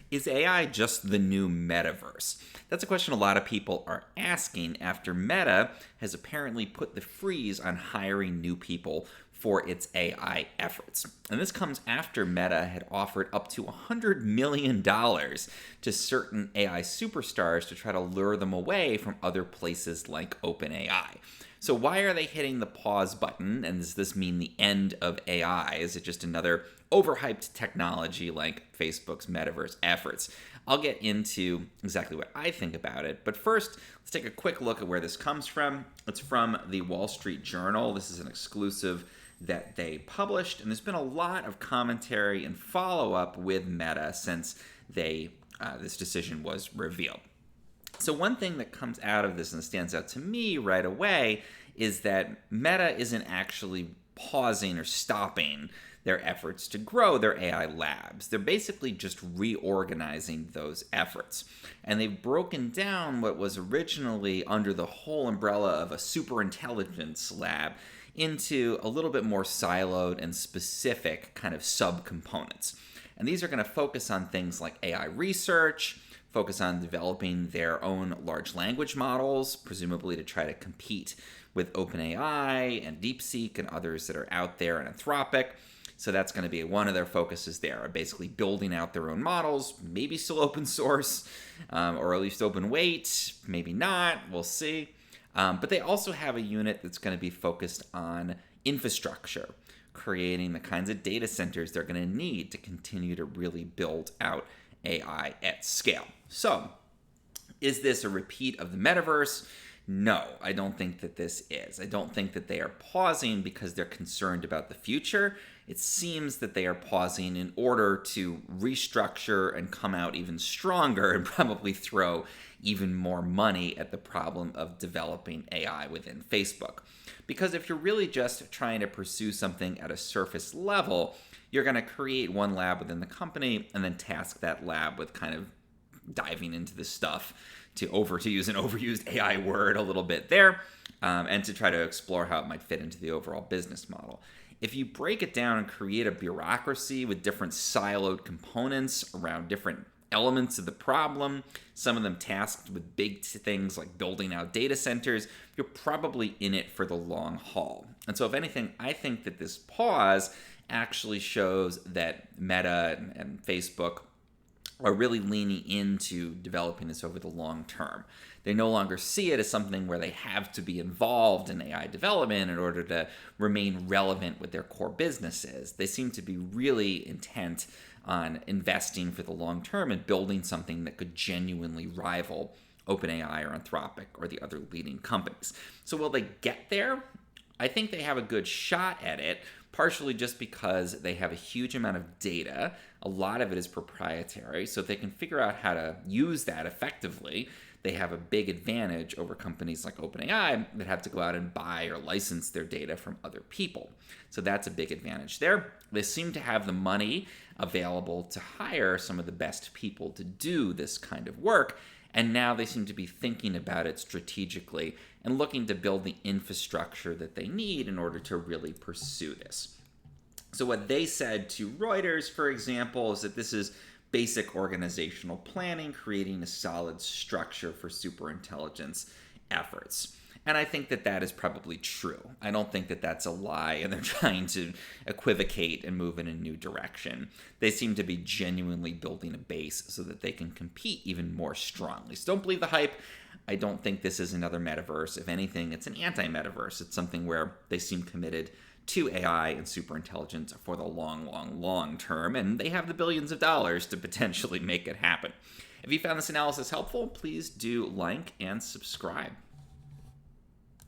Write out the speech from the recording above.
Is AI just the new metaverse? That's a question a lot of people are asking after Meta has apparently put the freeze on hiring new people for its AI efforts. And this comes after Meta had offered up to $100 million to certain AI superstars to try to lure them away from other places like OpenAI. So why are they hitting the pause button? And does this mean the end of AI? Is it just another overhyped technology like Facebook's Metaverse efforts? I'll get into exactly what I think about it. But first, let's take a quick look at where this comes from. It's from the Wall Street Journal. This is an exclusive that they published, and there's been a lot of commentary and follow-up with Meta since this decision was revealed. So one thing that comes out of this and stands out to me right away is that Meta isn't actually pausing or stopping their efforts to grow their AI labs. They're basically just reorganizing those efforts. And they've broken down what was originally under the whole umbrella of a superintelligence lab into a little bit more siloed and specific kind of subcomponents. And these are going to focus on things like AI research, focus on developing their own large language models, presumably to try to compete with OpenAI and DeepSeek and others that are out there, and Anthropic. So that's going to be one of their focuses there, basically building out their own models, maybe still open source, or at least open weight, maybe not, we'll see. But they also have a unit that's going to be focused on infrastructure, creating the kinds of data centers they're going to need to continue to really build out AI at scale. So, is this a repeat of the metaverse? No, I don't think that this is. I don't think that they are pausing because they're concerned about the future. It seems that they are pausing in order to restructure and come out even stronger and probably throw even more money at the problem of developing AI within Facebook. Because if you're really just trying to pursue something at a surface level, you're going to create one lab within the company and then task that lab with kind of diving into this stuff to use an overused AI word a little bit there, and to try to explore how it might fit into the overall business model. If you break it down and create a bureaucracy with different siloed components around different elements of the problem, some of them tasked with big things like building out data centers, you're probably in it for the long haul. And so if anything, I think that this pause actually shows that Meta and Facebook are really leaning into developing this over the long term. They no longer see it as something where they have to be involved in AI development in order to remain relevant with their core businesses. They seem to be really intent on investing for the long term and building something that could genuinely rival OpenAI or Anthropic or the other leading companies. So will they get there? I think they have a good shot at it, partially just because they have a huge amount of data. A lot of it is proprietary, so if they can figure out how to use that effectively, they have a big advantage over companies like OpenAI that have to go out and buy or license their data from other people. So that's a big advantage there. They seem to have the money available to hire some of the best people to do this kind of work, and now they seem to be thinking about it strategically and looking to build the infrastructure that they need in order to really pursue this. So what they said to Reuters, for example, is that this is basic organizational planning, creating a solid structure for superintelligence efforts. And I think that that is probably true. I don't think that that's a lie and they're trying to equivocate and move in a new direction. They seem to be genuinely building a base so that they can compete even more strongly. So don't believe the hype. I don't think this is another metaverse. If anything, it's an anti-metaverse. It's something where they seem committed to AI and superintelligence for the long term, and they have the billions of dollars to potentially make it happen. If you found this analysis helpful, please do like and subscribe.